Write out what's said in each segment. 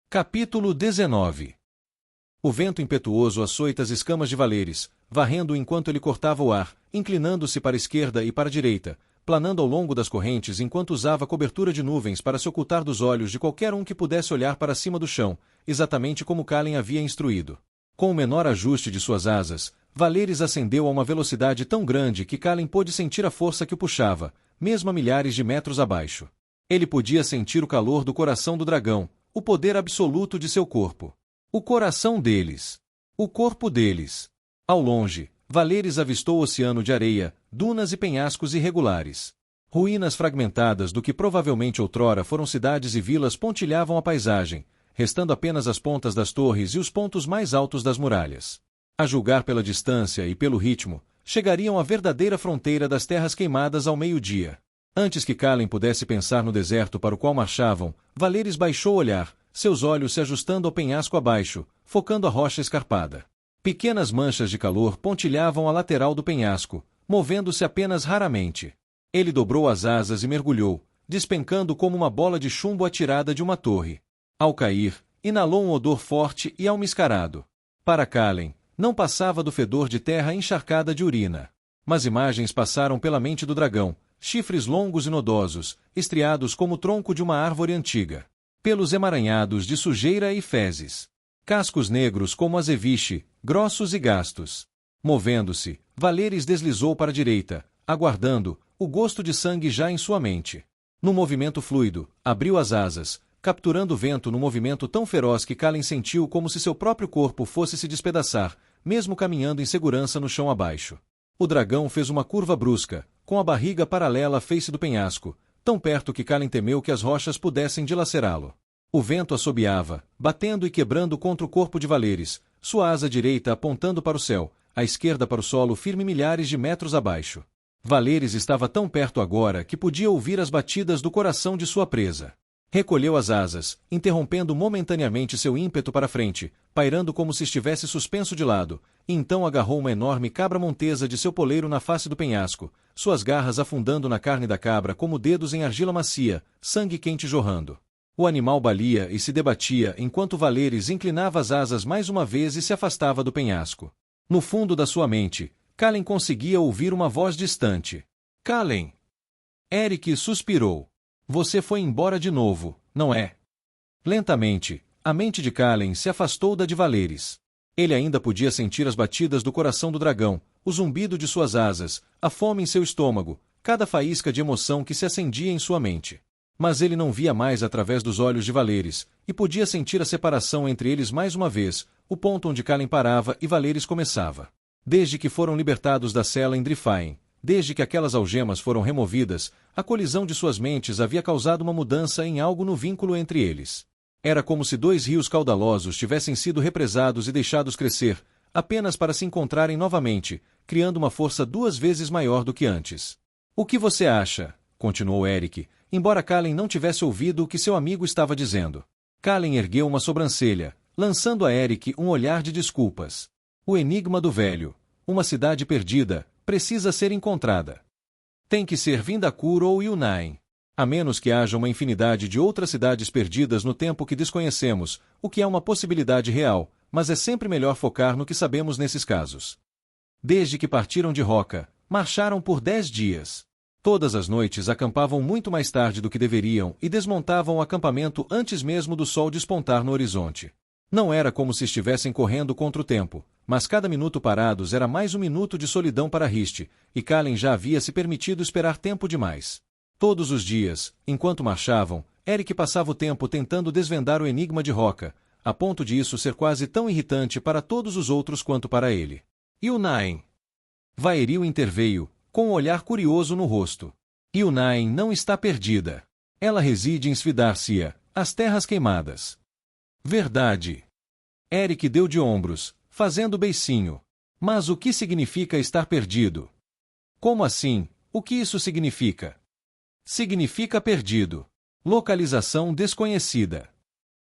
Capítulo 19. O vento impetuoso açoita as escamas de Valeris, varrendo enquanto ele cortava o ar, inclinando-se para a esquerda e para a direita, planando ao longo das correntes enquanto usava cobertura de nuvens para se ocultar dos olhos de qualquer um que pudesse olhar para cima do chão, exatamente como Kalen havia instruído. Com o menor ajuste de suas asas, Valeris ascendeu a uma velocidade tão grande que Kalen pôde sentir a força que o puxava, mesmo a milhares de metros abaixo. Ele podia sentir o calor do coração do dragão, o poder absoluto de seu corpo. O coração deles. O corpo deles. Ao longe, Valeris avistou o oceano de areia, dunas e penhascos irregulares. Ruínas fragmentadas do que provavelmente outrora foram cidades e vilas pontilhavam a paisagem, restando apenas as pontas das torres e os pontos mais altos das muralhas. A julgar pela distância e pelo ritmo, chegariam à verdadeira fronteira das terras queimadas ao meio-dia. Antes que Kalen pudesse pensar no deserto para o qual marchavam, Valeris baixou o olhar, seus olhos se ajustando ao penhasco abaixo, focando a rocha escarpada. Pequenas manchas de calor pontilhavam a lateral do penhasco, movendo-se apenas raramente. Ele dobrou as asas e mergulhou, despencando como uma bola de chumbo atirada de uma torre. Ao cair, inalou um odor forte e almiscarado. Para Kalen, não passava do fedor de terra encharcada de urina. Mas imagens passaram pela mente do dragão, chifres longos e nodosos, estriados como o tronco de uma árvore antiga. Pelos emaranhados de sujeira e fezes. Cascos negros como azeviche, grossos e gastos. Movendo-se, Valeris deslizou para a direita, aguardando, o gosto de sangue já em sua mente. No movimento fluido, abriu as asas, capturando o vento num movimento tão feroz que Kalen sentiu como se seu próprio corpo fosse se despedaçar, mesmo caminhando em segurança no chão abaixo. O dragão fez uma curva brusca, com a barriga paralela à face do penhasco, tão perto que Kalen temeu que as rochas pudessem dilacerá-lo. O vento assobiava, batendo e quebrando contra o corpo de Valeris, sua asa direita apontando para o céu, a esquerda para o solo firme milhares de metros abaixo. Valeris estava tão perto agora que podia ouvir as batidas do coração de sua presa. Recolheu as asas, interrompendo momentaneamente seu ímpeto para frente, pairando como se estivesse suspenso de lado, e então agarrou uma enorme cabra montesa de seu poleiro na face do penhasco, suas garras afundando na carne da cabra como dedos em argila macia, sangue quente jorrando. O animal balia e se debatia enquanto Valeris inclinava as asas mais uma vez e se afastava do penhasco. No fundo da sua mente, Kalen conseguia ouvir uma voz distante. Kalen! Eric suspirou. Você foi embora de novo, não é? Lentamente, a mente de Kalen se afastou da de Valeris. Ele ainda podia sentir as batidas do coração do dragão, o zumbido de suas asas, a fome em seu estômago, cada faísca de emoção que se acendia em sua mente. Mas ele não via mais através dos olhos de Valeris, e podia sentir a separação entre eles mais uma vez, o ponto onde Kalen parava e Valeris começava. Desde que foram libertados da cela em Drifaen, desde que aquelas algemas foram removidas, a colisão de suas mentes havia causado uma mudança em algo no vínculo entre eles. Era como se dois rios caudalosos tivessem sido represados e deixados crescer, apenas para se encontrarem novamente, criando uma força 2 vezes maior do que antes. O que você acha? Continuou Eric, embora Kalen não tivesse ouvido o que seu amigo estava dizendo. Kalen ergueu uma sobrancelha, lançando a Eric um olhar de desculpas. O enigma do velho. Uma cidade perdida, precisa ser encontrada. Tem que ser Vindakor ou Yunnain. A menos que haja uma infinidade de outras cidades perdidas no tempo que desconhecemos, o que é uma possibilidade real, mas é sempre melhor focar no que sabemos nesses casos. Desde que partiram de Roca, marcharam por 10 dias. Todas as noites acampavam muito mais tarde do que deveriam e desmontavam o acampamento antes mesmo do sol despontar no horizonte. Não era como se estivessem correndo contra o tempo, mas cada minuto parados era mais um minuto de solidão para Riste, e Kalen já havia se permitido esperar tempo demais. Todos os dias, enquanto marchavam, Eric passava o tempo tentando desvendar o enigma de Roca, a ponto de isso ser quase tão irritante para todos os outros quanto para ele. Yunnain. Vaeril interveio, com um olhar curioso no rosto. Yunnain não está perdida. Ela reside em Svidarcia, as Terras Queimadas. Verdade. Eric deu de ombros, fazendo beicinho. Mas o que significa estar perdido? Como assim? O que isso significa? Significa perdido. Localização desconhecida.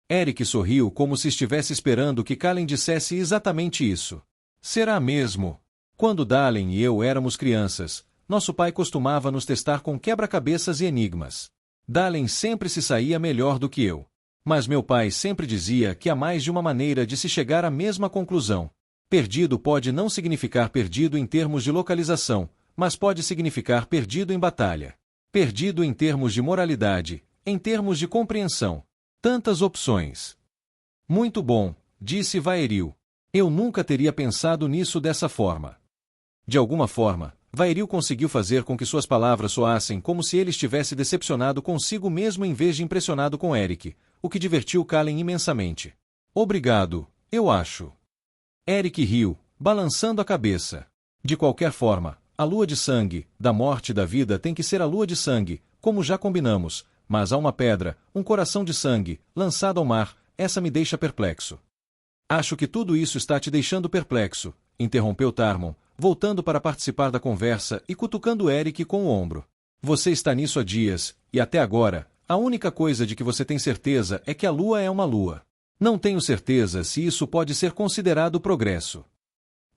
Eric sorriu como se estivesse esperando que Kalen dissesse exatamente isso. Será mesmo? Quando Dalen e eu éramos crianças, nosso pai costumava nos testar com quebra-cabeças e enigmas. Dalen sempre se saía melhor do que eu. Mas meu pai sempre dizia que há mais de uma maneira de se chegar à mesma conclusão. Perdido pode não significar perdido em termos de localização, mas pode significar perdido em batalha. Perdido em termos de moralidade, em termos de compreensão. Tantas opções. Muito bom, disse Vaeril. Eu nunca teria pensado nisso dessa forma. De alguma forma, Vaeril conseguiu fazer com que suas palavras soassem como se ele estivesse decepcionado consigo mesmo em vez de impressionado com Eric, o que divertiu Kallen imensamente. Obrigado, eu acho. Eric riu, balançando a cabeça. De qualquer forma, a lua de sangue, da morte e da vida tem que ser a lua de sangue, como já combinamos, mas há uma pedra, um coração de sangue, lançado ao mar, essa me deixa perplexo. Acho que tudo isso está te deixando perplexo, interrompeu Tarmon, voltando para participar da conversa e cutucando Eric com o ombro. Você está nisso há dias, e até agora, a única coisa de que você tem certeza é que a lua é uma lua. Não tenho certeza se isso pode ser considerado progresso.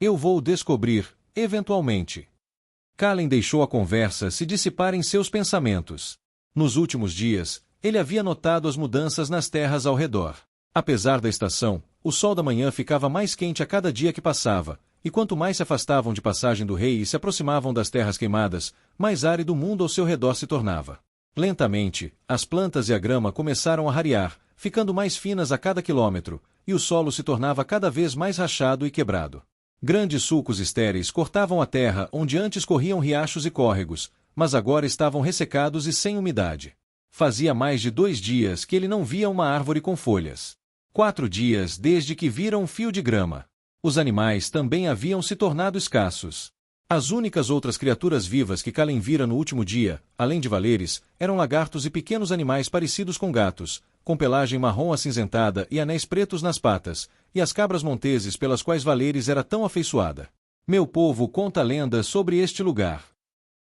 Eu vou descobrir, eventualmente. Kallen deixou a conversa se dissipar em seus pensamentos. Nos últimos dias, ele havia notado as mudanças nas terras ao redor. Apesar da estação, o sol da manhã ficava mais quente a cada dia que passava, e quanto mais se afastavam de Passagem do Rei e se aproximavam das terras queimadas, mais árido o mundo ao seu redor se tornava. Lentamente, as plantas e a grama começaram a rarear, ficando mais finas a cada quilômetro, e o solo se tornava cada vez mais rachado e quebrado. Grandes sulcos estéreis cortavam a terra onde antes corriam riachos e córregos, mas agora estavam ressecados e sem umidade. Fazia mais de 2 dias que ele não via uma árvore com folhas. 4 dias desde que vira um fio de grama. Os animais também haviam se tornado escassos. As únicas outras criaturas vivas que Kallen vira no último dia, além de Valeres, eram lagartos e pequenos animais parecidos com gatos, com pelagem marrom acinzentada e anéis pretos nas patas, e as cabras monteses pelas quais Valeres era tão afeiçoada. Meu povo conta lendas sobre este lugar.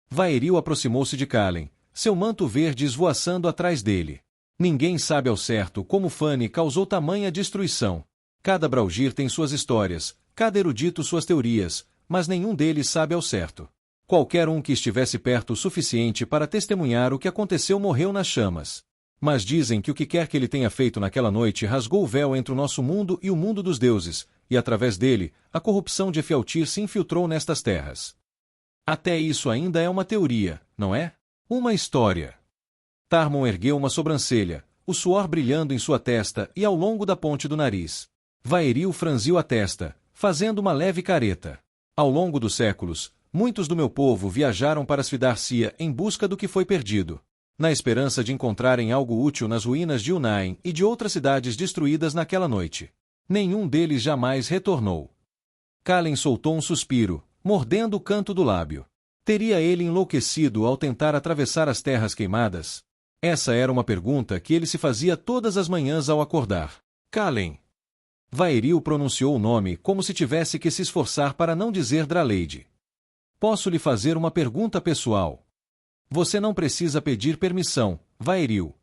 Vaeril aproximou-se de Kallen, seu manto verde esvoaçando atrás dele. Ninguém sabe ao certo como Fanny causou tamanha destruição. Cada Braugir tem suas histórias, cada erudito suas teorias, mas nenhum deles sabe ao certo. Qualquer um que estivesse perto o suficiente para testemunhar o que aconteceu morreu nas chamas. Mas dizem que o que quer que ele tenha feito naquela noite rasgou o véu entre o nosso mundo e o mundo dos deuses, e através dele, a corrupção de Efialtir se infiltrou nestas terras. Até isso ainda é uma teoria, não é? Uma história. Tarmon ergueu uma sobrancelha, o suor brilhando em sua testa e ao longo da ponte do nariz. Vaeril franziu a testa, fazendo uma leve careta. Ao longo dos séculos, muitos do meu povo viajaram para Svidarcia em busca do que foi perdido, na esperança de encontrarem algo útil nas ruínas de Unain e de outras cidades destruídas naquela noite. Nenhum deles jamais retornou. Kallen soltou um suspiro, mordendo o canto do lábio. Teria ele enlouquecido ao tentar atravessar as terras queimadas? Essa era uma pergunta que ele se fazia todas as manhãs ao acordar. Kallen. Vaeril pronunciou o nome como se tivesse que se esforçar para não dizer Draleide. Posso lhe fazer uma pergunta pessoal? Você não precisa pedir permissão, Vaeril.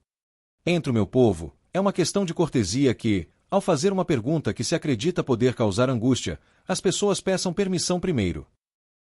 Entre o meu povo, é uma questão de cortesia que, ao fazer uma pergunta que se acredita poder causar angústia, as pessoas peçam permissão primeiro.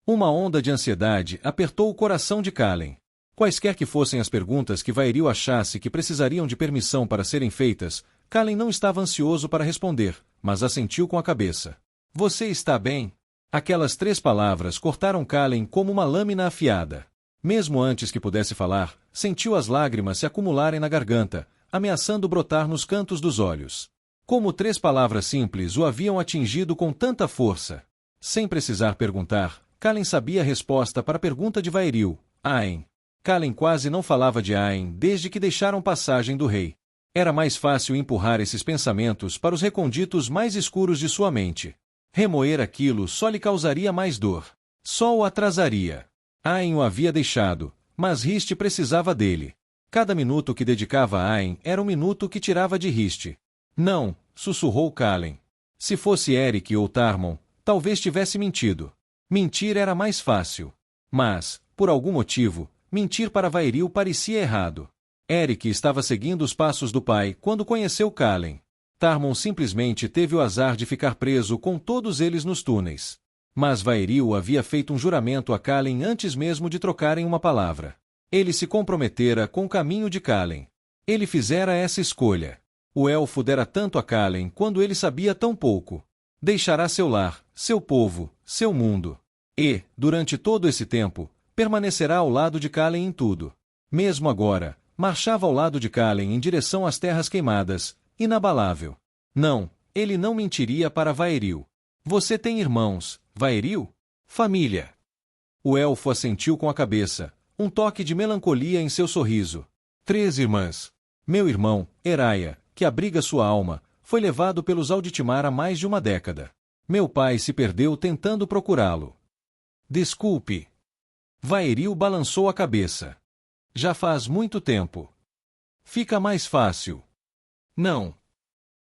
Uma onda de ansiedade apertou o coração de Kallen. Quaisquer que fossem as perguntas que Vaeril achasse que precisariam de permissão para serem feitas, Kallen não estava ansioso para responder, mas assentiu com a cabeça. Você está bem? Aquelas 3 palavras cortaram Kallen como uma lâmina afiada. Mesmo antes que pudesse falar, sentiu as lágrimas se acumularem na garganta, ameaçando brotar nos cantos dos olhos. Como 3 palavras simples o haviam atingido com tanta força. Sem precisar perguntar, Kallen sabia a resposta para a pergunta de Vaeril, Aen. Kallen quase não falava de Aen desde que deixaram Passagem do Rei. Era mais fácil empurrar esses pensamentos para os reconditos mais escuros de sua mente. Remoer aquilo só lhe causaria mais dor. Só o atrasaria. Aen o havia deixado, mas Riste precisava dele. Cada minuto que dedicava a Aen era um minuto que tirava de Riste. Não, sussurrou Kallen. Se fosse Eric ou Tarmon, talvez tivesse mentido. Mentir era mais fácil. Mas, por algum motivo, mentir para Vaeril parecia errado. Eric estava seguindo os passos do pai quando conheceu Kallen. Tarmon simplesmente teve o azar de ficar preso com todos eles nos túneis. Mas Vaeril havia feito um juramento a Kallen antes mesmo de trocarem uma palavra. Ele se comprometera com o caminho de Kallen. Ele fizera essa escolha. O elfo dera tanto a Kalen quando ele sabia tão pouco. Deixará seu lar, seu povo, seu mundo. E, durante todo esse tempo, permanecerá ao lado de Kalen em tudo. Mesmo agora, marchava ao lado de Kalen em direção às terras queimadas, inabalável. Não, ele não mentiria para Vaeril. Você tem irmãos, Vaeril? Família. O elfo assentiu com a cabeça, um toque de melancolia em seu sorriso. 3 irmãs. Meu irmão, Eraia, que abriga sua alma, foi levado pelos Alditmar há mais de uma década. Meu pai se perdeu tentando procurá-lo. Desculpe. Vaeril balançou a cabeça. Já faz muito tempo. Fica mais fácil. Não.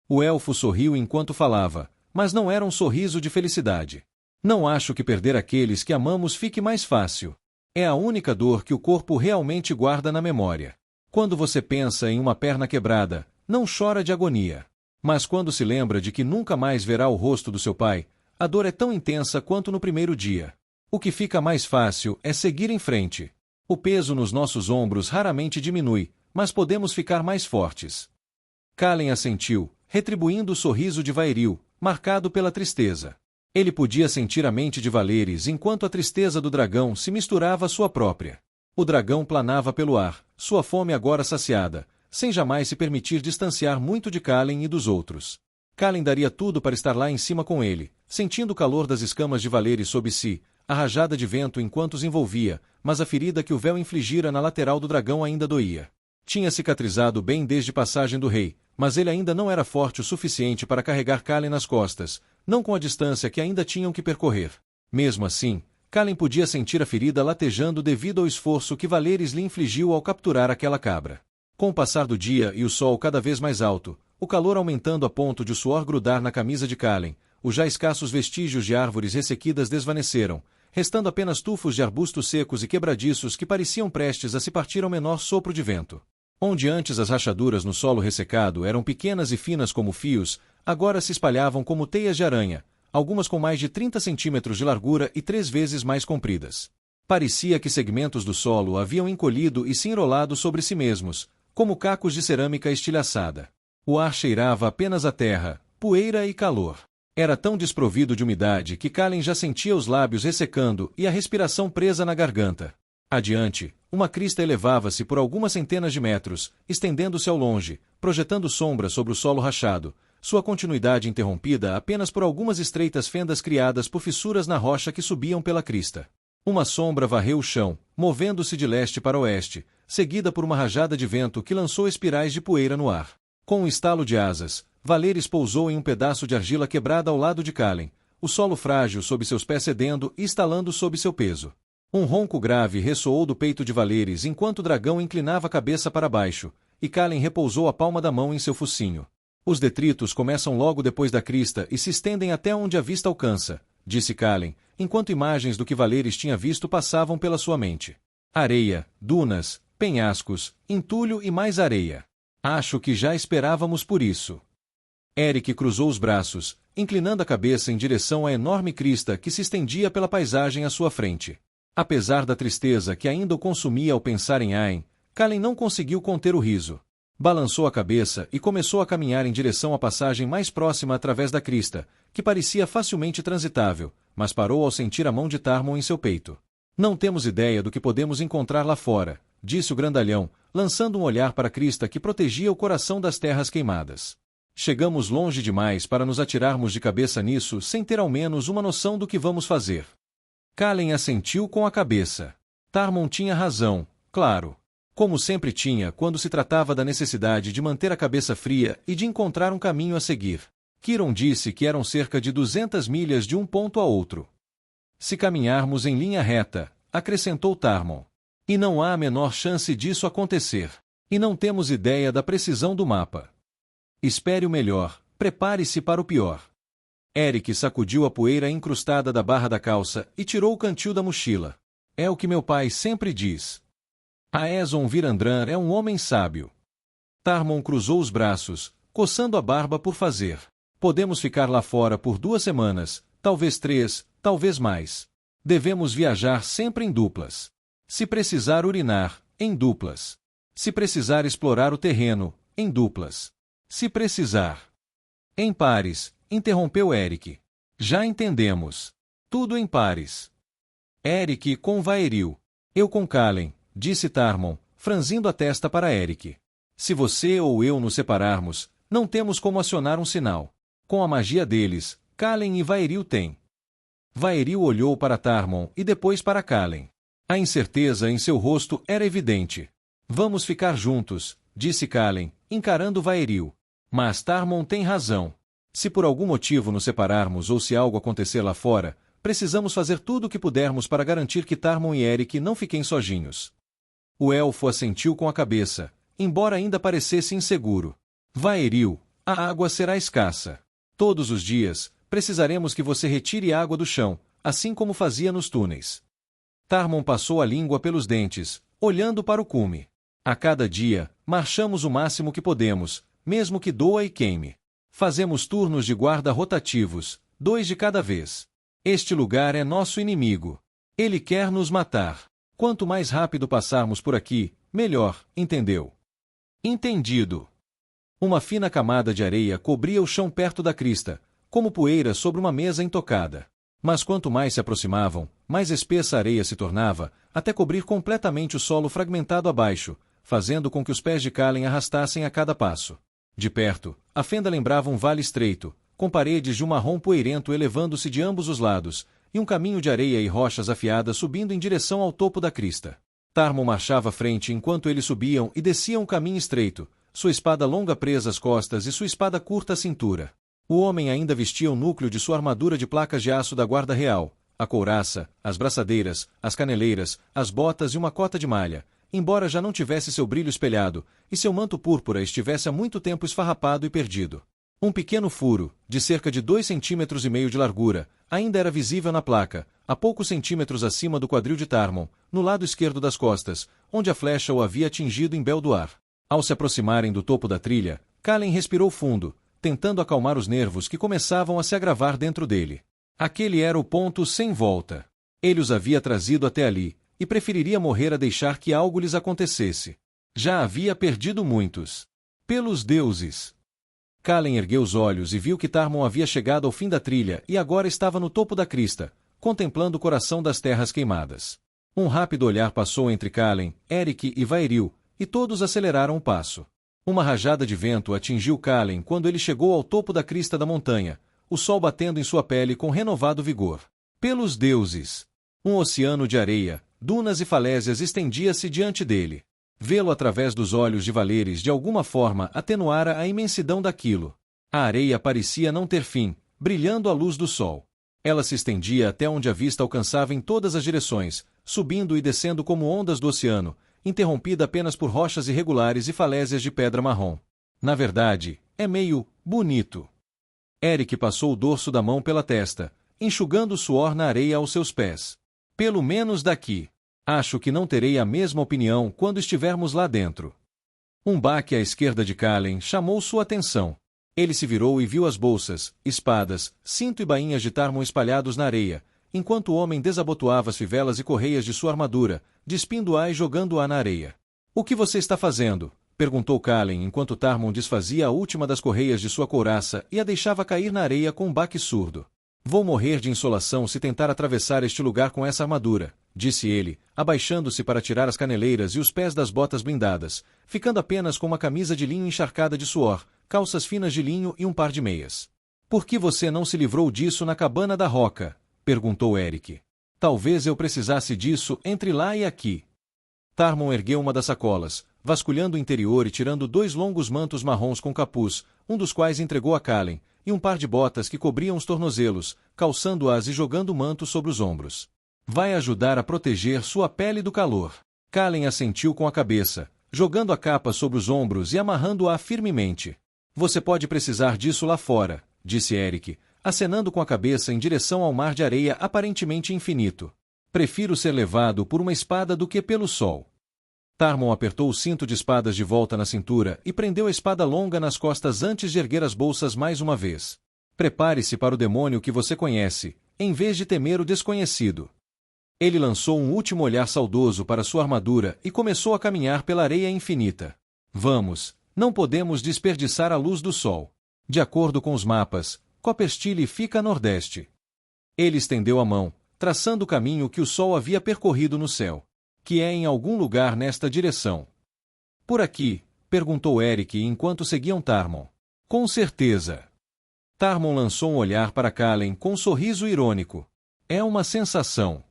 O elfo sorriu enquanto falava, mas não era um sorriso de felicidade. Não acho que perder aqueles que amamos fique mais fácil. É a única dor que o corpo realmente guarda na memória. Quando você pensa em uma perna quebrada, não chora de agonia. Mas quando se lembra de que nunca mais verá o rosto do seu pai, a dor é tão intensa quanto no primeiro dia. O que fica mais fácil é seguir em frente. O peso nos nossos ombros raramente diminui, mas podemos ficar mais fortes. Kalen assentiu, retribuindo o sorriso de Vaeril, marcado pela tristeza. Ele podia sentir a mente de Valeris enquanto a tristeza do dragão se misturava à sua própria. O dragão planava pelo ar, sua fome agora saciada, sem jamais se permitir distanciar muito de Kalen e dos outros. Kalen daria tudo para estar lá em cima com ele, sentindo o calor das escamas de Valeris sob si, a rajada de vento enquanto os envolvia, mas a ferida que o véu infligira na lateral do dragão ainda doía. Tinha cicatrizado bem desde passagem do rei, mas ele ainda não era forte o suficiente para carregar Kalen nas costas, não com a distância que ainda tinham que percorrer. Mesmo assim, Kalen podia sentir a ferida latejando devido ao esforço que Valeris lhe infligiu ao capturar aquela cabra. Com o passar do dia e o sol cada vez mais alto, o calor aumentando a ponto de o suor grudar na camisa de Kalen, os já escassos vestígios de árvores ressequidas desvaneceram, restando apenas tufos de arbustos secos e quebradiços que pareciam prestes a se partir ao menor sopro de vento. Onde antes as rachaduras no solo ressecado eram pequenas e finas como fios, agora se espalhavam como teias de aranha, algumas com mais de 30 centímetros de largura e 3 vezes mais compridas. Parecia que segmentos do solo haviam encolhido e se enrolado sobre si mesmos, como cacos de cerâmica estilhaçada. O ar cheirava apenas a terra, poeira e calor. Era tão desprovido de umidade que Kalen já sentia os lábios ressecando e a respiração presa na garganta. Adiante, uma crista elevava-se por algumas centenas de metros, estendendo-se ao longe, projetando sombra sobre o solo rachado, sua continuidade interrompida apenas por algumas estreitas fendas criadas por fissuras na rocha que subiam pela crista. Uma sombra varreu o chão, movendo-se de leste para oeste, seguida por uma rajada de vento que lançou espirais de poeira no ar. Com um estalo de asas, Valeris pousou em um pedaço de argila quebrada ao lado de Kalen, o solo frágil sob seus pés cedendo e estalando sob seu peso. Um ronco grave ressoou do peito de Valeris enquanto o dragão inclinava a cabeça para baixo, e Kalen repousou a palma da mão em seu focinho. Os detritos começam logo depois da crista e se estendem até onde a vista alcança, disse Kalen, enquanto imagens do que Valeris tinha visto passavam pela sua mente. Areia, dunas, penhascos, entulho e mais areia. Acho que já esperávamos por isso. Eric cruzou os braços, inclinando a cabeça em direção à enorme crista que se estendia pela paisagem à sua frente. Apesar da tristeza que ainda o consumia ao pensar em Aen, Kalen não conseguiu conter o riso. Balançou a cabeça e começou a caminhar em direção à passagem mais próxima através da crista, que parecia facilmente transitável, mas parou ao sentir a mão de Tarmon em seu peito. Não temos ideia do que podemos encontrar lá fora, disse o grandalhão, lançando um olhar para a crista que protegia o coração das terras queimadas. Chegamos longe demais para nos atirarmos de cabeça nisso sem ter ao menos uma noção do que vamos fazer. Kalen assentiu com a cabeça. Tarmon tinha razão, claro. Como sempre tinha quando se tratava da necessidade de manter a cabeça fria e de encontrar um caminho a seguir. Kiron disse que eram cerca de 200 milhas de um ponto a outro. Se caminharmos em linha reta, acrescentou Tarmon. E não há a menor chance disso acontecer. E não temos ideia da precisão do mapa. Espere o melhor, prepare-se para o pior. Eric sacudiu a poeira incrustada da barra da calça e tirou o cantil da mochila. É o que meu pai sempre diz. Aeson Virandran é um homem sábio. Tarmon cruzou os braços, coçando a barba por fazer. Podemos ficar lá fora por 2 semanas, talvez 3, talvez mais. Devemos viajar sempre em duplas. Se precisar urinar, em duplas. Se precisar explorar o terreno, em duplas. Se precisar. Em pares, interrompeu Eric. Já entendemos. Tudo em pares. Eric com Vaeril. Eu com Calen, disse Tarmon, franzindo a testa para Eric. Se você ou eu nos separarmos, não temos como acionar um sinal. Com a magia deles, Calen e Vaeril têm. Vaeril olhou para Tarmon e depois para Calen. A incerteza em seu rosto era evidente. Vamos ficar juntos, disse Calen, encarando Vaeril. Mas Tarmon tem razão. Se por algum motivo nos separarmos ou se algo acontecer lá fora, precisamos fazer tudo o que pudermos para garantir que Tarmon e Eric não fiquem sozinhos. O elfo assentiu com a cabeça, embora ainda parecesse inseguro. Vaeril, a água será escassa. Todos os dias, precisaremos que você retire água do chão, assim como fazia nos túneis. Tarmon passou a língua pelos dentes, olhando para o cume. A cada dia, marchamos o máximo que podemos, mesmo que doa e queime. Fazemos turnos de guarda rotativos, 2 de cada vez. Este lugar é nosso inimigo. Ele quer nos matar. Quanto mais rápido passarmos por aqui, melhor, entendeu? Entendido. Uma fina camada de areia cobria o chão perto da crista, como poeira sobre uma mesa intocada. Mas quanto mais se aproximavam, mais espessa a areia se tornava, até cobrir completamente o solo fragmentado abaixo, fazendo com que os pés de Calen arrastassem a cada passo. De perto, a fenda lembrava um vale estreito, com paredes de um marrom poeirento elevando-se de ambos os lados, e um caminho de areia e rochas afiadas subindo em direção ao topo da crista. Tarmon marchava à frente enquanto eles subiam e desciam um caminho estreito, sua espada longa presa às costas e sua espada curta à cintura. O homem ainda vestia o núcleo de sua armadura de placas de aço da guarda real, a couraça, as braçadeiras, as caneleiras, as botas e uma cota de malha, embora já não tivesse seu brilho espelhado, e seu manto púrpura estivesse há muito tempo esfarrapado e perdido. Um pequeno furo, de cerca de 2,5 centímetros de largura, ainda era visível na placa, a poucos centímetros acima do quadril de Tarmon, no lado esquerdo das costas, onde a flecha o havia atingido em Beldoar. Ao se aproximarem do topo da trilha, Calen respirou fundo, tentando acalmar os nervos que começavam a se agravar dentro dele. Aquele era o ponto sem volta. Ele os havia trazido até ali, e preferiria morrer a deixar que algo lhes acontecesse. Já havia perdido muitos. Pelos deuses! Calen ergueu os olhos e viu que Tarmon havia chegado ao fim da trilha e agora estava no topo da crista, contemplando o coração das terras queimadas. Um rápido olhar passou entre Calen, Eric e Vaeril, e todos aceleraram o passo. Uma rajada de vento atingiu Calen quando ele chegou ao topo da crista da montanha, o sol batendo em sua pele com renovado vigor. Pelos deuses! Um oceano de areia, dunas e falésias estendia-se diante dele. Vê-lo através dos olhos de Valeres de alguma forma atenuara a imensidão daquilo. A areia parecia não ter fim, brilhando à luz do sol. Ela se estendia até onde a vista alcançava em todas as direções, subindo e descendo como ondas do oceano, interrompida apenas por rochas irregulares e falésias de pedra marrom. Na verdade, é meio bonito. Eric passou o dorso da mão pela testa, enxugando o suor na areia aos seus pés. Pelo menos daqui. Acho que não terei a mesma opinião quando estivermos lá dentro. Um baque à esquerda de Calen chamou sua atenção. Ele se virou e viu as bolsas, espadas, cinto e bainhas de Tarmon espalhados na areia, enquanto o homem desabotoava as fivelas e correias de sua armadura, despindo-a e jogando-a na areia. O que você está fazendo? Perguntou Calen enquanto Tarmon desfazia a última das correias de sua couraça e a deixava cair na areia com um baque surdo. Vou morrer de insolação se tentar atravessar este lugar com essa armadura, disse ele, abaixando-se para tirar as caneleiras e os pés das botas blindadas, ficando apenas com uma camisa de linho encharcada de suor, calças finas de linho e um par de meias. Por que você não se livrou disso na cabana da roca? Perguntou Eric. Talvez eu precisasse disso entre lá e aqui. Tarmon ergueu uma das sacolas, vasculhando o interior e tirando 2 longos mantos marrons com capuz, um dos quais entregou a Calen, e um par de botas que cobriam os tornozelos, calçando-as e jogando o manto sobre os ombros. Vai ajudar a proteger sua pele do calor. Calen assentiu com a cabeça, jogando a capa sobre os ombros e amarrando-a firmemente. Você pode precisar disso lá fora, disse Eric, acenando com a cabeça em direção ao mar de areia aparentemente infinito. Prefiro ser levado por uma espada do que pelo sol. Tarmon apertou o cinto de espadas de volta na cintura e prendeu a espada longa nas costas antes de erguer as bolsas mais uma vez. Prepare-se para o demônio que você conhece, em vez de temer o desconhecido. Ele lançou um último olhar saudoso para sua armadura e começou a caminhar pela areia infinita. Vamos, Não podemos desperdiçar a luz do sol. De acordo com os mapas, Copperstille fica a nordeste. Ele estendeu a mão, traçando o caminho que o sol havia percorrido no céu. Que é em algum lugar nesta direção. Por aqui? Perguntou Eric enquanto seguiam Tarmon. Com certeza. Tarmon lançou um olhar para Kallen com um sorriso irônico. É uma sensação.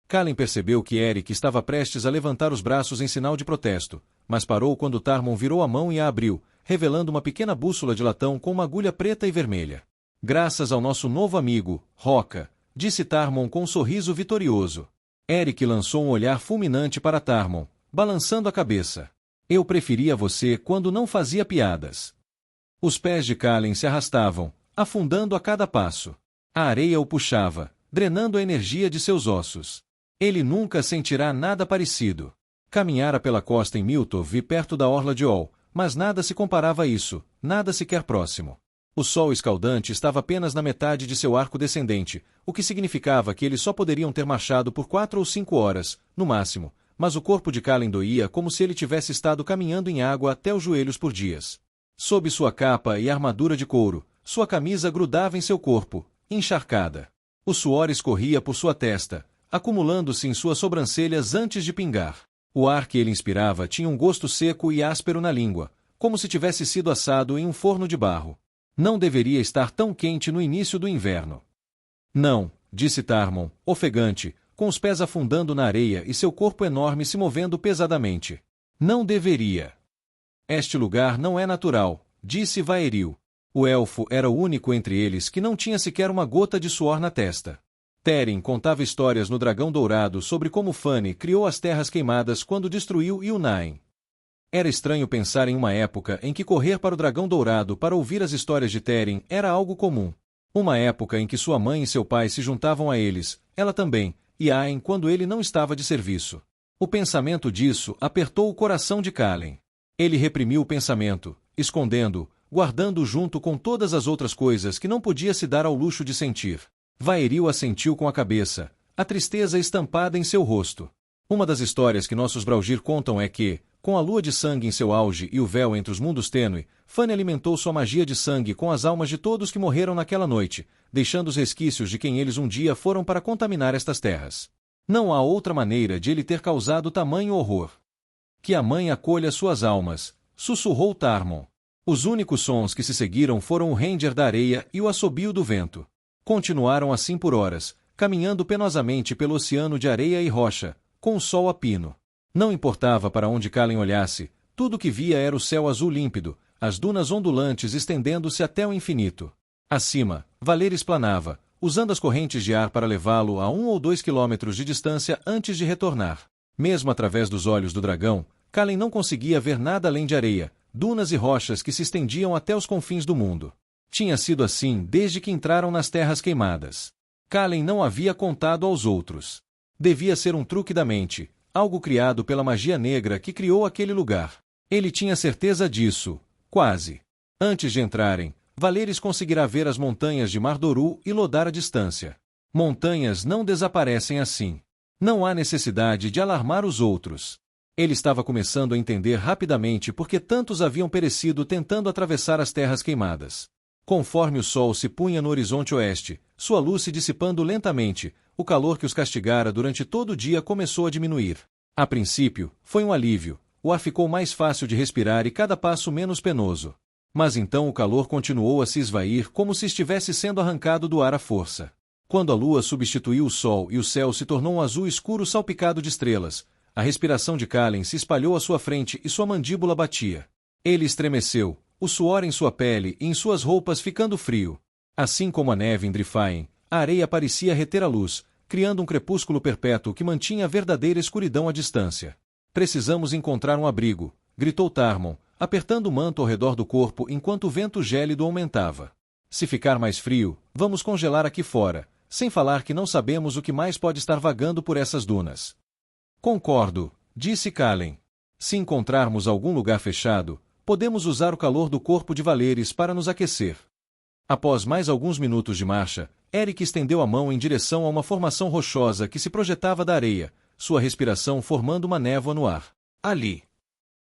Kallen percebeu que Eric estava prestes a levantar os braços em sinal de protesto, mas parou quando Tarmon virou a mão e a abriu, revelando uma pequena bússola de latão com uma agulha preta e vermelha. Graças ao nosso novo amigo, Roca, disse Tarmon com um sorriso vitorioso. Eric lançou um olhar fulminante para Tarmon, balançando a cabeça. Eu preferia você quando não fazia piadas. Os pés de Kallen se arrastavam, afundando a cada passo. A areia o puxava, drenando a energia de seus ossos. Ele nunca sentirá nada parecido. Caminhara pela costa em Miltov e perto da orla de Ol, mas nada se comparava a isso, nada sequer próximo. O sol escaldante estava apenas na metade de seu arco descendente, o que significava que eles só poderiam ter marchado por 4 ou 5 horas, no máximo, mas o corpo de Kallen doía como se ele tivesse estado caminhando em água até os joelhos por dias. Sob sua capa e armadura de couro, sua camisa grudava em seu corpo, encharcada. O suor escorria por sua testa, acumulando-se em suas sobrancelhas antes de pingar. O ar que ele inspirava tinha um gosto seco e áspero na língua, como se tivesse sido assado em um forno de barro. Não deveria estar tão quente no início do inverno. Não, disse Tarmon, ofegante, com os pés afundando na areia e seu corpo enorme se movendo pesadamente. Não deveria. Este lugar não é natural, disse Vaeril. O elfo era o único entre eles que não tinha sequer uma gota de suor na testa. Teren contava histórias no Dragão Dourado sobre como Fanny criou as Terras Queimadas quando destruiu Yunnain. Era estranho pensar em uma época em que correr para o Dragão Dourado para ouvir as histórias de Teren era algo comum. Uma época em que sua mãe e seu pai se juntavam a eles, ela também, e Aen quando ele não estava de serviço. O pensamento disso apertou o coração de Kallen. Ele reprimiu o pensamento, escondendo-o, guardando-o junto com todas as outras coisas que não podia se dar ao luxo de sentir. Vaeril assentiu com a cabeça, a tristeza estampada em seu rosto. Uma das histórias que nossos Braugir contam é que, com a lua de sangue em seu auge e o véu entre os mundos tênue, Fanny alimentou sua magia de sangue com as almas de todos que morreram naquela noite, deixando os resquícios de quem eles um dia foram para contaminar estas terras. Não há outra maneira de ele ter causado tamanho horror. Que a mãe acolha suas almas, sussurrou Tarmon. Os únicos sons que se seguiram foram o ranger da areia e o assobio do vento. Continuaram assim por horas, caminhando penosamente pelo oceano de areia e rocha, com o sol a pino. Não importava para onde Kallen olhasse, tudo o que via era o céu azul límpido, as dunas ondulantes estendendo-se até o infinito. Acima, Valeris planava, usando as correntes de ar para levá-lo a 1 ou 2 quilômetros de distância antes de retornar. Mesmo através dos olhos do dragão, Kallen não conseguia ver nada além de areia, dunas e rochas que se estendiam até os confins do mundo. Tinha sido assim desde que entraram nas Terras Queimadas. Kallen não havia contado aos outros. Devia ser um truque da mente, algo criado pela magia negra que criou aquele lugar. Ele tinha certeza disso, quase. Antes de entrarem, Valeris conseguirá ver as montanhas de Mardoru e Lodar à distância. Montanhas não desaparecem assim. Não há necessidade de alarmar os outros. Ele estava começando a entender rapidamente por que tantos haviam perecido tentando atravessar as Terras Queimadas. Conforme o sol se punha no horizonte oeste, sua luz se dissipando lentamente, o calor que os castigara durante todo o dia começou a diminuir. A princípio, foi um alívio, o ar ficou mais fácil de respirar e cada passo menos penoso. Mas então o calor continuou a se esvair como se estivesse sendo arrancado do ar à força. Quando a lua substituiu o sol e o céu se tornou um azul escuro salpicado de estrelas, a respiração de Kallen se espalhou à sua frente e sua mandíbula batia. Ele estremeceu, o suor em sua pele e em suas roupas ficando frio. Assim como a neve em Drifaen, a areia parecia reter a luz, criando um crepúsculo perpétuo que mantinha a verdadeira escuridão à distância. Precisamos encontrar um abrigo, gritou Tarmon, apertando o manto ao redor do corpo enquanto o vento gélido aumentava. Se ficar mais frio, vamos congelar aqui fora, sem falar que não sabemos o que mais pode estar vagando por essas dunas. Concordo, disse Kallen. Se encontrarmos algum lugar fechado, podemos usar o calor do corpo de Valeris para nos aquecer. Após mais alguns minutos de marcha, Eric estendeu a mão em direção a uma formação rochosa que se projetava da areia, sua respiração formando uma névoa no ar. Ali.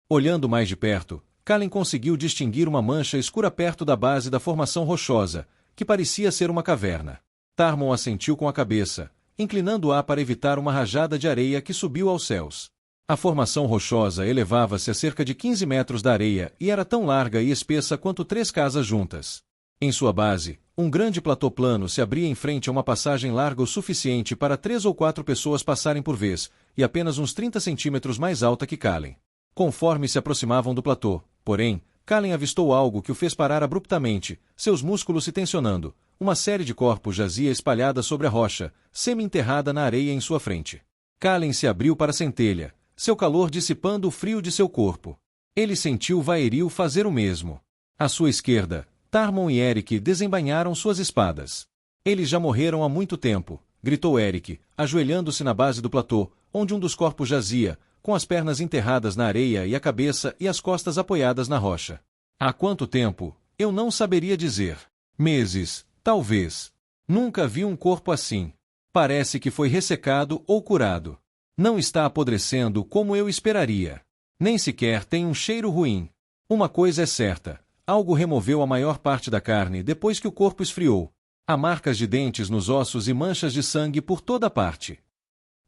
Olhando mais de perto, Kalen conseguiu distinguir uma mancha escura perto da base da formação rochosa, que parecia ser uma caverna. Tarmon assentiu com a cabeça, inclinando-a para evitar uma rajada de areia que subiu aos céus. A formação rochosa elevava-se a cerca de 15 metros da areia e era tão larga e espessa quanto 3 casas juntas. Em sua base, um grande platô plano se abria em frente a uma passagem larga o suficiente para 3 ou 4 pessoas passarem por vez, e apenas uns 30 centímetros mais alta que Kalen. Conforme se aproximavam do platô, porém, Kalen avistou algo que o fez parar abruptamente, seus músculos se tensionando. Uma série de corpos jazia espalhada sobre a rocha, semi-enterrada na areia em sua frente. Kalen se abriu para a centelha, seu calor dissipando o frio de seu corpo. Ele sentiu Vaeril fazer o mesmo. À sua esquerda, Tarmon e Eric desembainharam suas espadas. Eles já morreram há muito tempo, gritou Eric, ajoelhando-se na base do platô, onde um dos corpos jazia, com as pernas enterradas na areia e a cabeça e as costas apoiadas na rocha. Há quanto tempo? Eu não saberia dizer. Meses, talvez. Nunca vi um corpo assim. Parece que foi ressecado ou curado. Não está apodrecendo como eu esperaria. Nem sequer tem um cheiro ruim. Uma coisa é certa. Algo removeu a maior parte da carne depois que o corpo esfriou. Há marcas de dentes nos ossos e manchas de sangue por toda parte.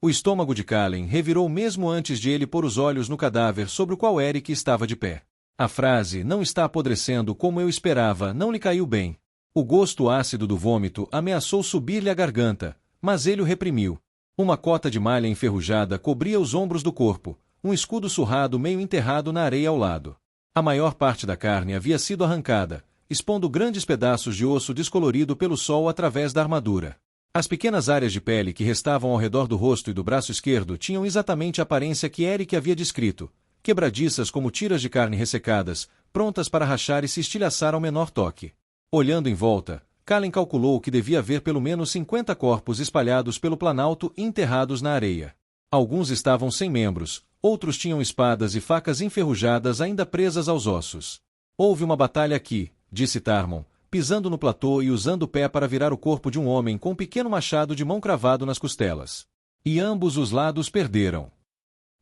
O estômago de Kalen revirou mesmo antes de ele pôr os olhos no cadáver sobre o qual Eric estava de pé. A frase "não está apodrecendo como eu esperava" não lhe caiu bem. O gosto ácido do vômito ameaçou subir-lhe a garganta, mas ele o reprimiu. Uma cota de malha enferrujada cobria os ombros do corpo, um escudo surrado meio enterrado na areia ao lado. A maior parte da carne havia sido arrancada, expondo grandes pedaços de osso descolorido pelo sol através da armadura. As pequenas áreas de pele que restavam ao redor do rosto e do braço esquerdo tinham exatamente a aparência que Eric havia descrito, quebradiças como tiras de carne ressecadas, prontas para rachar e se estilhaçar ao menor toque. Olhando em volta, Kalen calculou que devia haver pelo menos 50 corpos espalhados pelo planalto e enterrados na areia. Alguns estavam sem membros, outros tinham espadas e facas enferrujadas ainda presas aos ossos. Houve uma batalha aqui, disse Tarmon, pisando no platô e usando o pé para virar o corpo de um homem com um pequeno machado de mão cravado nas costelas. E ambos os lados perderam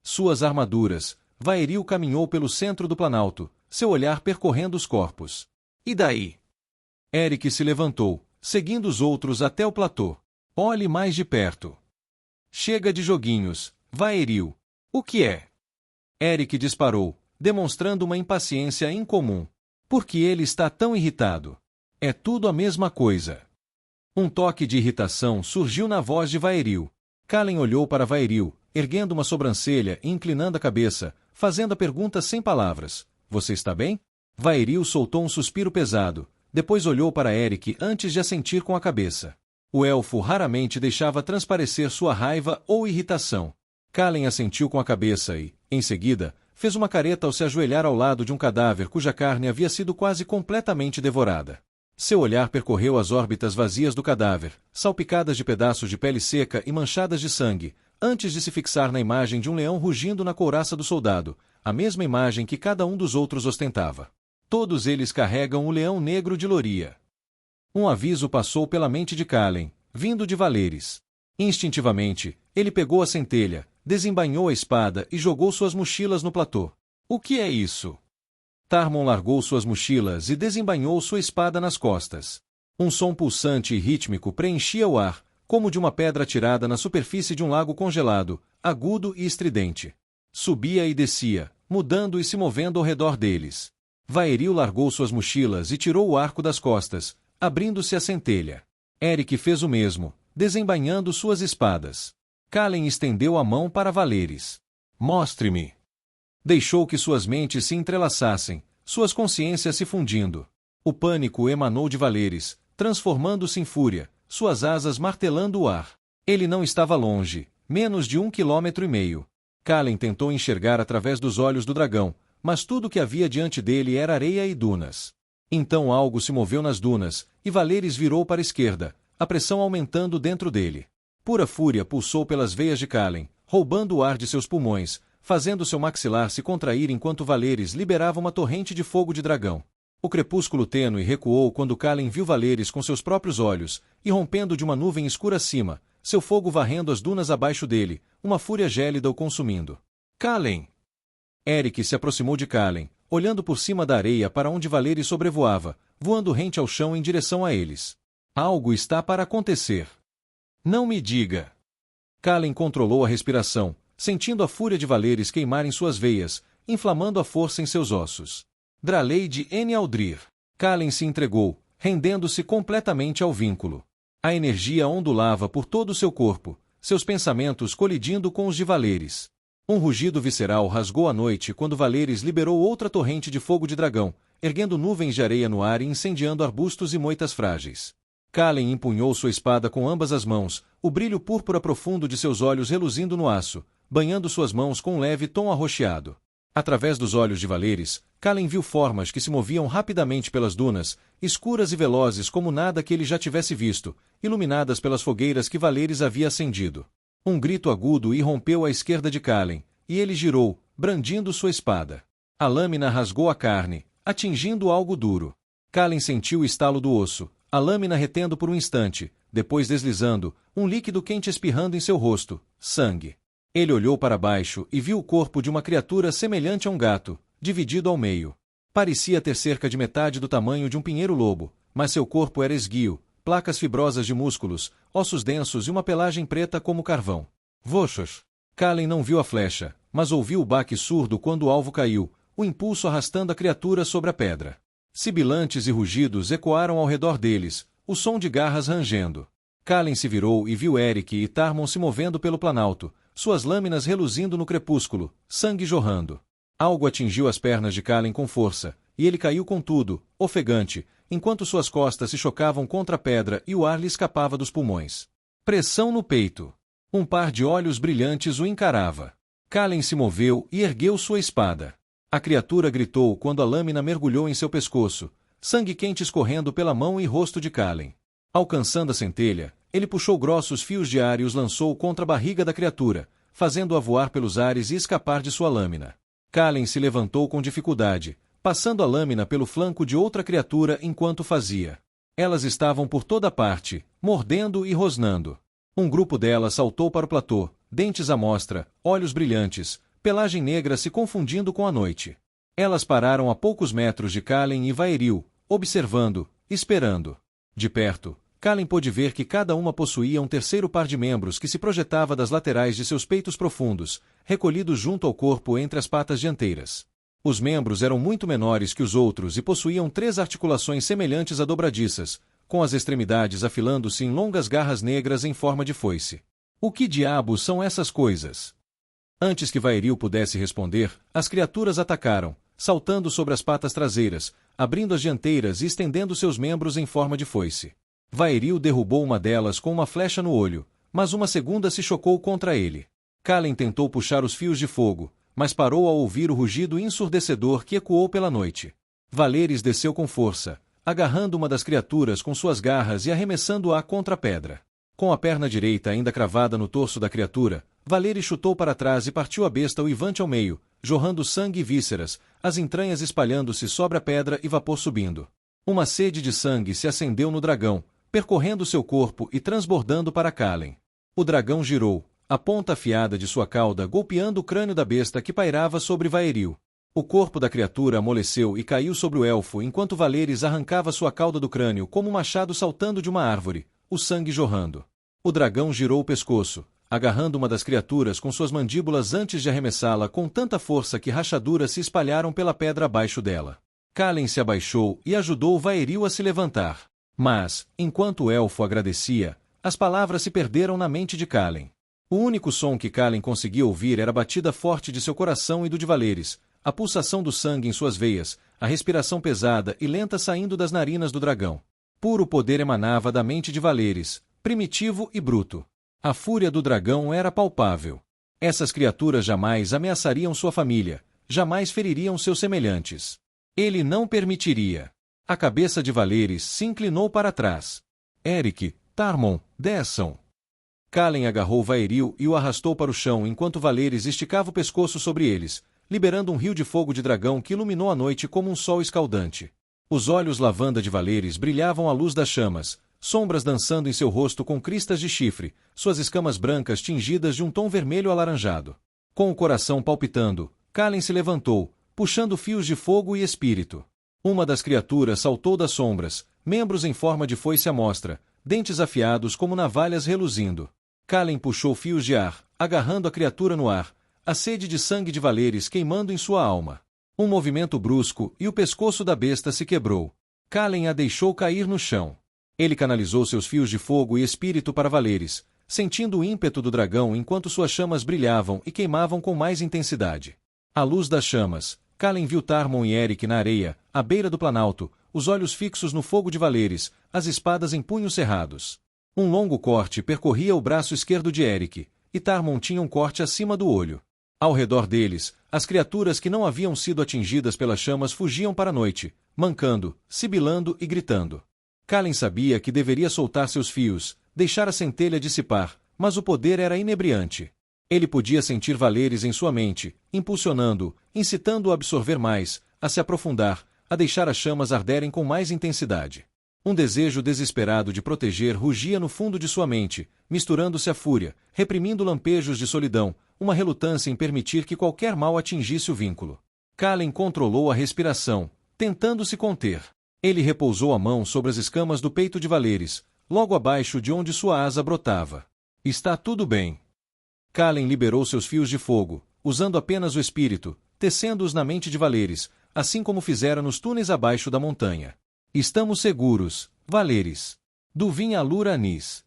suas armaduras. Vaeril caminhou pelo centro do planalto, seu olhar percorrendo os corpos. E daí? Eric se levantou, seguindo os outros até o platô. Olhe mais de perto. Chega de joguinhos, Vaeril. O que é? Eric disparou, demonstrando uma impaciência incomum. Por que ele está tão irritado? É tudo a mesma coisa. Um toque de irritação surgiu na voz de Vaeril. Kalen olhou para Vaeril, erguendo uma sobrancelha e inclinando a cabeça, fazendo a pergunta sem palavras. Você está bem? Vaeril soltou um suspiro pesado, depois olhou para Eric antes de assentir com a cabeça. O elfo raramente deixava transparecer sua raiva ou irritação. Kalen assentiu com a cabeça e, em seguida, fez uma careta ao se ajoelhar ao lado de um cadáver cuja carne havia sido quase completamente devorada. Seu olhar percorreu as órbitas vazias do cadáver, salpicadas de pedaços de pele seca e manchadas de sangue, antes de se fixar na imagem de um leão rugindo na couraça do soldado, a mesma imagem que cada um dos outros ostentava. Todos eles carregam o leão negro de Loria. Um aviso passou pela mente de Kalen, vindo de Valeres. Instintivamente, ele pegou a centelha, desembainhou a espada e jogou suas mochilas no platô. O que é isso? Tarmon largou suas mochilas e desembainhou sua espada nas costas. Um som pulsante e rítmico preenchia o ar, como de uma pedra atirada na superfície de um lago congelado, agudo e estridente. Subia e descia, mudando e se movendo ao redor deles. Vaeril largou suas mochilas e tirou o arco das costas, abrindo-se a centelha. Eric fez o mesmo, desembainhando suas espadas. Kalen estendeu a mão para Valeres. Mostre-me. Deixou que suas mentes se entrelaçassem, suas consciências se fundindo. O pânico emanou de Valeres, transformando-se em fúria, suas asas martelando o ar. Ele não estava longe, menos de 1,5 km. Kalen tentou enxergar através dos olhos do dragão, mas tudo o que havia diante dele era areia e dunas. Então algo se moveu nas dunas, e Valeres virou para a esquerda, a pressão aumentando dentro dele. Pura fúria pulsou pelas veias de Kalen, roubando o ar de seus pulmões, fazendo seu maxilar se contrair enquanto Valeres liberava uma torrente de fogo de dragão. O crepúsculo tênue recuou quando Kalen viu Valeres com seus próprios olhos, e rompendo de uma nuvem escura acima, seu fogo varrendo as dunas abaixo dele, uma fúria gélida o consumindo. Kalen! Eric se aproximou de Kalen, olhando por cima da areia para onde Valery sobrevoava, voando rente ao chão em direção a eles. Algo está para acontecer. Não me diga. Kallen controlou a respiração, sentindo a fúria de Valery queimar em suas veias, inflamando a força em seus ossos. Draleide N. Aldrir. Kallen se entregou, rendendo-se completamente ao vínculo. A energia ondulava por todo o seu corpo, seus pensamentos colidindo com os de Valery. Um rugido visceral rasgou a noite quando Valery liberou outra torrente de fogo de dragão, erguendo nuvens de areia no ar e incendiando arbustos e moitas frágeis. Kallen empunhou sua espada com ambas as mãos, o brilho púrpura profundo de seus olhos reluzindo no aço, banhando suas mãos com um leve tom arroxeado. Através dos olhos de Valery, Kallen viu formas que se moviam rapidamente pelas dunas, escuras e velozes como nada que ele já tivesse visto, iluminadas pelas fogueiras que Valery havia acendido. Um grito agudo irrompeu à esquerda de Kallen, e ele girou, brandindo sua espada. A lâmina rasgou a carne, atingindo algo duro. Kallen sentiu o estalo do osso, a lâmina retendo por um instante, depois deslizando, um líquido quente espirrando em seu rosto, sangue. Ele olhou para baixo e viu o corpo de uma criatura semelhante a um gato, dividido ao meio. Parecia ter cerca de metade do tamanho de um pinheiro-lobo, mas seu corpo era esguio, placas fibrosas de músculos, ossos densos e uma pelagem preta como carvão. Voxos! Kallen não viu a flecha, mas ouviu o baque surdo quando o alvo caiu, o impulso arrastando a criatura sobre a pedra. Sibilantes e rugidos ecoaram ao redor deles, o som de garras rangendo. Kallen se virou e viu Eric e Tarmon se movendo pelo planalto, suas lâminas reluzindo no crepúsculo, sangue jorrando. Algo atingiu as pernas de Kallen com força, e ele caiu com tudo, ofegante, enquanto suas costas se chocavam contra a pedra e o ar lhe escapava dos pulmões. Pressão no peito. Um par de olhos brilhantes o encarava. Kallen se moveu e ergueu sua espada. A criatura gritou quando a lâmina mergulhou em seu pescoço, sangue quente escorrendo pela mão e rosto de Kallen. Alcançando a centelha, ele puxou grossos fios de ar e os lançou contra a barriga da criatura, fazendo-a voar pelos ares e escapar de sua lâmina. Kallen se levantou com dificuldade, passando a lâmina pelo flanco de outra criatura enquanto fazia. Elas estavam por toda parte, mordendo e rosnando. Um grupo delas saltou para o platô, dentes à mostra, olhos brilhantes, pelagem negra se confundindo com a noite. Elas pararam a poucos metros de Kallen e Vaeril, observando, esperando. De perto, Kallen pôde ver que cada uma possuía um terceiro par de membros que se projetava das laterais de seus peitos profundos, recolhidos junto ao corpo entre as patas dianteiras. Os membros eram muito menores que os outros e possuíam 3 articulações semelhantes a dobradiças, com as extremidades afilando-se em longas garras negras em forma de foice. O que diabos são essas coisas? Antes que Vaeril pudesse responder, as criaturas atacaram, saltando sobre as patas traseiras, abrindo as dianteiras e estendendo seus membros em forma de foice. Vaeril derrubou uma delas com uma flecha no olho, mas uma segunda se chocou contra ele. Kallen tentou puxar os fios de fogo, mas parou ao ouvir o rugido ensurdecedor que ecoou pela noite. Valery desceu com força, agarrando uma das criaturas com suas garras e arremessando-a contra a pedra. Com a perna direita ainda cravada no torso da criatura, Valery chutou para trás e partiu a besta uivante ao meio, jorrando sangue e vísceras, as entranhas espalhando-se sobre a pedra e vapor subindo. Uma sede de sangue se acendeu no dragão, percorrendo seu corpo e transbordando para Kallen. O dragão girou, a ponta afiada de sua cauda golpeando o crânio da besta que pairava sobre Vaeril. O corpo da criatura amoleceu e caiu sobre o elfo enquanto Valery arrancava sua cauda do crânio como um machado saltando de uma árvore, o sangue jorrando. O dragão girou o pescoço, agarrando uma das criaturas com suas mandíbulas antes de arremessá-la com tanta força que rachaduras se espalharam pela pedra abaixo dela. Kallen se abaixou e ajudou Vaeril a se levantar. Mas, enquanto o elfo agradecia, as palavras se perderam na mente de Kallen. O único som que Kallen conseguia ouvir era a batida forte de seu coração e do de Valery, a pulsação do sangue em suas veias, a respiração pesada e lenta saindo das narinas do dragão. Puro poder emanava da mente de Valery, primitivo e bruto. A fúria do dragão era palpável. Essas criaturas jamais ameaçariam sua família, jamais feririam seus semelhantes. Ele não permitiria. A cabeça de Valery se inclinou para trás. Eric, Tarmon, desçam. Kallen agarrou Vaeril e o arrastou para o chão enquanto Valery esticava o pescoço sobre eles, liberando um rio de fogo de dragão que iluminou a noite como um sol escaldante. Os olhos lavanda de Valery brilhavam à luz das chamas, sombras dançando em seu rosto com cristas de chifre, suas escamas brancas tingidas de um tom vermelho alaranjado. Com o coração palpitando, Kallen se levantou, puxando fios de fogo e espírito. Uma das criaturas saltou das sombras, membros em forma de foice à mostra, dentes afiados como navalhas reluzindo. Kalen puxou fios de ar, agarrando a criatura no ar, a sede de sangue de Valeris queimando em sua alma. Um movimento brusco e o pescoço da besta se quebrou. Kalen a deixou cair no chão. Ele canalizou seus fios de fogo e espírito para Valeris, sentindo o ímpeto do dragão enquanto suas chamas brilhavam e queimavam com mais intensidade. À luz das chamas, Kalen viu Tarmon e Eric na areia, à beira do planalto, os olhos fixos no fogo de Valeris, as espadas em punhos cerrados. Um longo corte percorria o braço esquerdo de Eric, e Tarmon tinha um corte acima do olho. Ao redor deles, as criaturas que não haviam sido atingidas pelas chamas fugiam para a noite, mancando, sibilando e gritando. Kalen sabia que deveria soltar seus fios, deixar a centelha dissipar, mas o poder era inebriante. Ele podia sentir Valeris em sua mente, impulsionando-o, incitando-o a absorver mais, a se aprofundar, a deixar as chamas arderem com mais intensidade. Um desejo desesperado de proteger rugia no fundo de sua mente, misturando-se à fúria, reprimindo lampejos de solidão, uma relutância em permitir que qualquer mal atingisse o vínculo. Kalen controlou a respiração, tentando se conter. Ele repousou a mão sobre as escamas do peito de Valeris, logo abaixo de onde sua asa brotava. Está tudo bem. Kalen liberou seus fios de fogo, usando apenas o espírito, tecendo-os na mente de Valeris, assim como fizera nos túneis abaixo da montanha. Estamos seguros, Valeris. Duvin Alura Anis.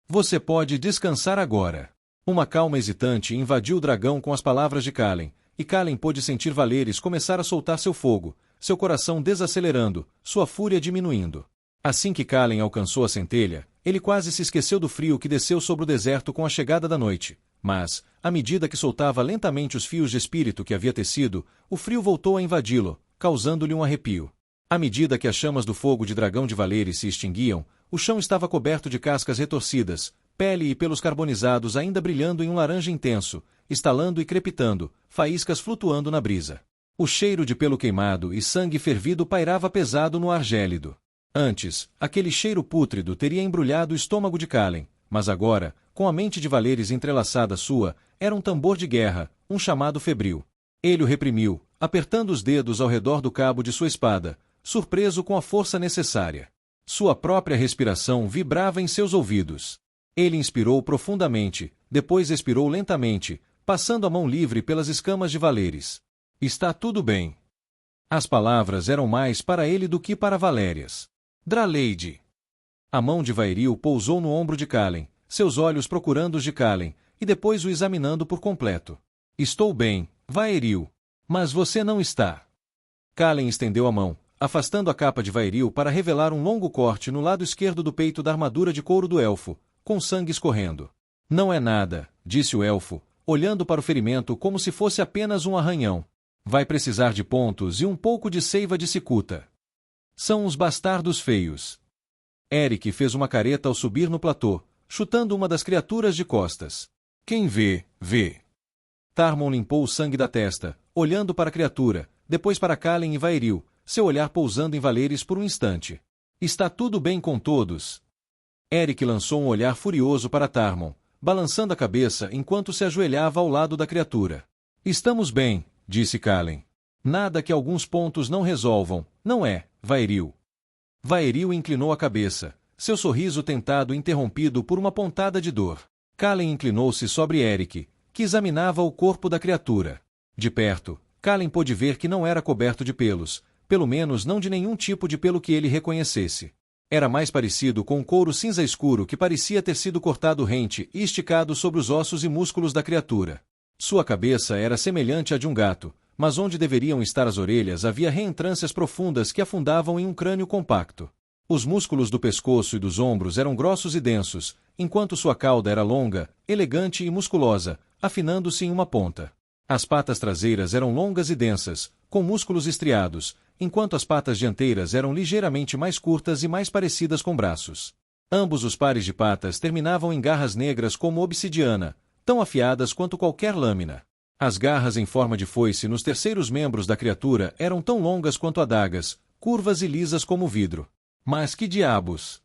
Você pode descansar agora. Uma calma hesitante invadiu o dragão com as palavras de Kalen, e Kalen pôde sentir Valeris começar a soltar seu fogo, seu coração desacelerando, sua fúria diminuindo. Assim que Kalen alcançou a centelha, ele quase se esqueceu do frio que desceu sobre o deserto com a chegada da noite, mas, à medida que soltava lentamente os fios de espírito que havia tecido, o frio voltou a invadi-lo, causando-lhe um arrepio. À medida que as chamas do fogo de dragão de Valeris se extinguiam, o chão estava coberto de cascas retorcidas, pele e pelos carbonizados ainda brilhando em um laranja intenso, estalando e crepitando, faíscas flutuando na brisa. O cheiro de pelo queimado e sangue fervido pairava pesado no ar gélido. Antes, aquele cheiro pútrido teria embrulhado o estômago de Kalen, mas agora, com a mente de Valeris entrelaçada à sua, era um tambor de guerra, um chamado febril. Ele o reprimiu, apertando os dedos ao redor do cabo de sua espada, surpreso com a força necessária. Sua própria respiração vibrava em seus ouvidos. Ele inspirou profundamente, depois expirou lentamente, passando a mão livre pelas escamas de Valeris. Está tudo bem. As palavras eram mais para ele do que para Valérias. Draleide. A mão de Vairil pousou no ombro de Kalen, seus olhos procurando os de Kalen, e depois o examinando por completo. Estou bem, Vairil. Mas você não está. Kalen estendeu a mão, afastando a capa de Vairil para revelar um longo corte no lado esquerdo do peito da armadura de couro do elfo, com sangue escorrendo. Não é nada, disse o elfo, olhando para o ferimento como se fosse apenas um arranhão. Vai precisar de pontos e um pouco de seiva de cicuta. São os bastardos feios. Eric fez uma careta ao subir no platô, chutando uma das criaturas de costas. Quem vê, vê. Tarmon limpou o sangue da testa, olhando para a criatura, depois para Kalen e Vairil, seu olhar pousando em Valeris por um instante. Está tudo bem com todos? Eric lançou um olhar furioso para Tarmon, balançando a cabeça enquanto se ajoelhava ao lado da criatura. Estamos bem, disse Kalen. Nada que alguns pontos não resolvam, não é, Vairil? Vairil inclinou a cabeça, seu sorriso tentado interrompido por uma pontada de dor. Kalen inclinou-se sobre Eric, que examinava o corpo da criatura. De perto, Kalen pôde ver que não era coberto de pelos, pelo menos não de nenhum tipo de pelo que ele reconhecesse. Era mais parecido com um couro cinza escuro que parecia ter sido cortado rente e esticado sobre os ossos e músculos da criatura. Sua cabeça era semelhante à de um gato, mas onde deveriam estar as orelhas havia reentrâncias profundas que afundavam em um crânio compacto. Os músculos do pescoço e dos ombros eram grossos e densos, enquanto sua cauda era longa, elegante e musculosa, afinando-se em uma ponta. As patas traseiras eram longas e densas, com músculos estriados, enquanto as patas dianteiras eram ligeiramente mais curtas e mais parecidas com braços. Ambos os pares de patas terminavam em garras negras como obsidiana, tão afiadas quanto qualquer lâmina. As garras em forma de foice nos terceiros membros da criatura eram tão longas quanto adagas, curvas e lisas como vidro. Mas que diabos!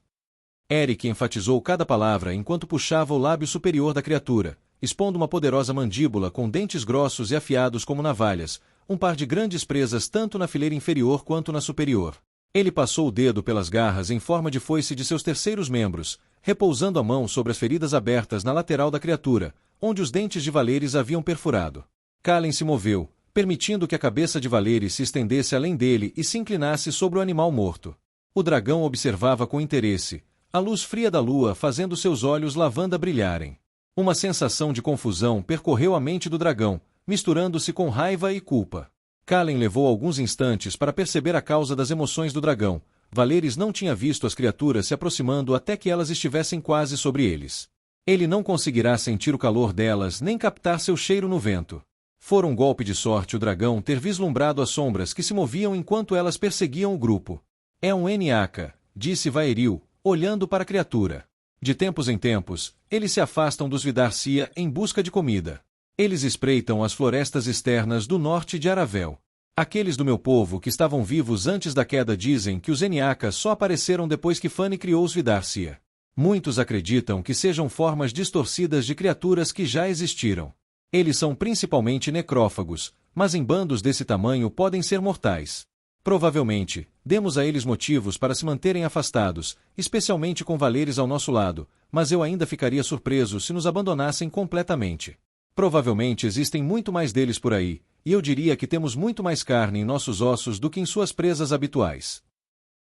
Eric enfatizou cada palavra enquanto puxava o lábio superior da criatura, expondo uma poderosa mandíbula com dentes grossos e afiados como navalhas, um par de grandes presas tanto na fileira inferior quanto na superior. Ele passou o dedo pelas garras em forma de foice de seus terceiros membros, repousando a mão sobre as feridas abertas na lateral da criatura, onde os dentes de Valeris haviam perfurado. Kalen se moveu, permitindo que a cabeça de Valeris se estendesse além dele e se inclinasse sobre o animal morto. O dragão observava com interesse, a luz fria da lua fazendo seus olhos lavanda brilharem. Uma sensação de confusão percorreu a mente do dragão, misturando-se com raiva e culpa. Kalen levou alguns instantes para perceber a causa das emoções do dragão. Valeris não tinha visto as criaturas se aproximando até que elas estivessem quase sobre eles. Ele não conseguirá sentir o calor delas nem captar seu cheiro no vento. Fora um golpe de sorte o dragão ter vislumbrado as sombras que se moviam enquanto elas perseguiam o grupo. É um Eniaka, disse Vaeril, olhando para a criatura. De tempos em tempos, eles se afastam dos Vidarcia em busca de comida. Eles espreitam as florestas externas do norte de Aravel. Aqueles do meu povo que estavam vivos antes da queda dizem que os Eniakas só apareceram depois que Fani criou os Vidarcia. Muitos acreditam que sejam formas distorcidas de criaturas que já existiram. Eles são principalmente necrófagos, mas em bandos desse tamanho podem ser mortais. Provavelmente, demos a eles motivos para se manterem afastados, especialmente com Valeris ao nosso lado, mas eu ainda ficaria surpreso se nos abandonassem completamente. Provavelmente existem muito mais deles por aí, e eu diria que temos muito mais carne em nossos ossos do que em suas presas habituais.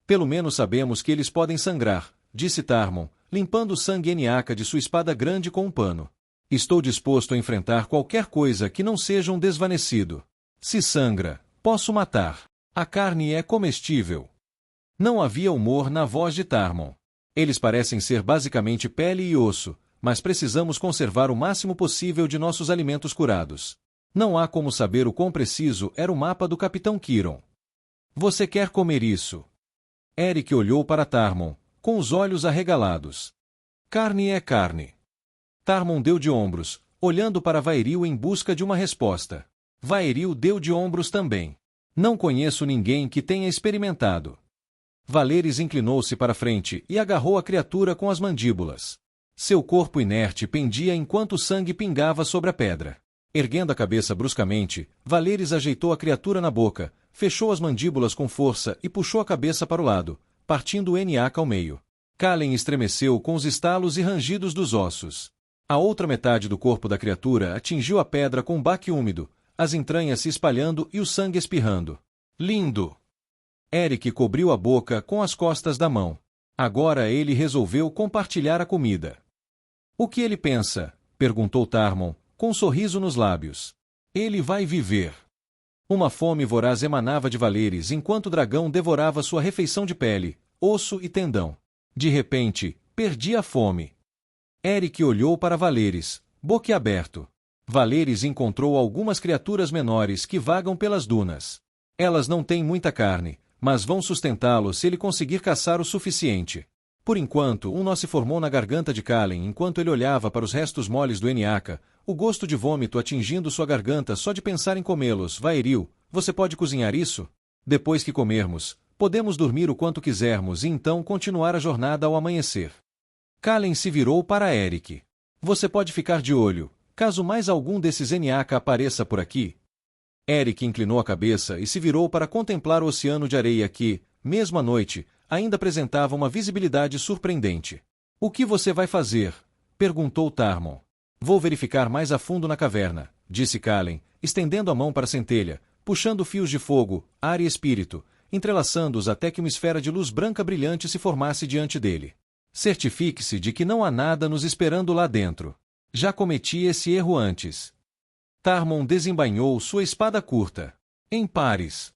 Pelo menos sabemos que eles podem sangrar, disse Tarmon, limpando o sangue Eniaka de sua espada grande com um pano. Estou disposto a enfrentar qualquer coisa que não seja um desvanecido. Se sangra, posso matar. A carne é comestível. Não havia humor na voz de Tarmon. Eles parecem ser basicamente pele e osso, mas precisamos conservar o máximo possível de nossos alimentos curados. Não há como saber o quão preciso era o mapa do Capitão Kiron. Você quer comer isso? Eric olhou para Tarmon, com os olhos arregalados. Carne é carne. Tarmon deu de ombros, olhando para Vaeril em busca de uma resposta. Vaeril deu de ombros também. Não conheço ninguém que tenha experimentado. Valeris inclinou-se para frente e agarrou a criatura com as mandíbulas. Seu corpo inerte pendia enquanto o sangue pingava sobre a pedra. Erguendo a cabeça bruscamente, Valeris ajeitou a criatura na boca, fechou as mandíbulas com força e puxou a cabeça para o lado, partindo o Eniaka ao meio. Kalen estremeceu com os estalos e rangidos dos ossos. A outra metade do corpo da criatura atingiu a pedra com um baque úmido, as entranhas se espalhando e o sangue espirrando. Lindo! Eric cobriu a boca com as costas da mão. Agora ele resolveu compartilhar a comida. O que ele pensa? Perguntou Tarmon, com um sorriso nos lábios. Ele vai viver. Uma fome voraz emanava de Valeris enquanto o dragão devorava sua refeição de pele, osso e tendão. De repente, perdia a fome. Eric olhou para Valeris, boquiaberto. Valeris encontrou algumas criaturas menores que vagam pelas dunas. Elas não têm muita carne, mas vão sustentá-lo se ele conseguir caçar o suficiente. Por enquanto, um nó se formou na garganta de Kalen enquanto ele olhava para os restos moles do Eniaka, o gosto de vômito atingindo sua garganta só de pensar em comê-los. Vaeril, você pode cozinhar isso? Depois que comermos, podemos dormir o quanto quisermos e então continuar a jornada ao amanhecer. Kalen se virou para Eric. Você pode ficar de olho, caso mais algum desses Eniaka apareça por aqui. Eric inclinou a cabeça e se virou para contemplar o oceano de areia que, mesmo à noite, ainda apresentava uma visibilidade surpreendente. O que você vai fazer? Perguntou Tarmon. Vou verificar mais a fundo na caverna, disse Kalen, estendendo a mão para a centelha, puxando fios de fogo, ar e espírito, entrelaçando-os até que uma esfera de luz branca brilhante se formasse diante dele. Certifique-se de que não há nada nos esperando lá dentro. Já cometi esse erro antes. Tarmon desembainhou sua espada curta. Em pares.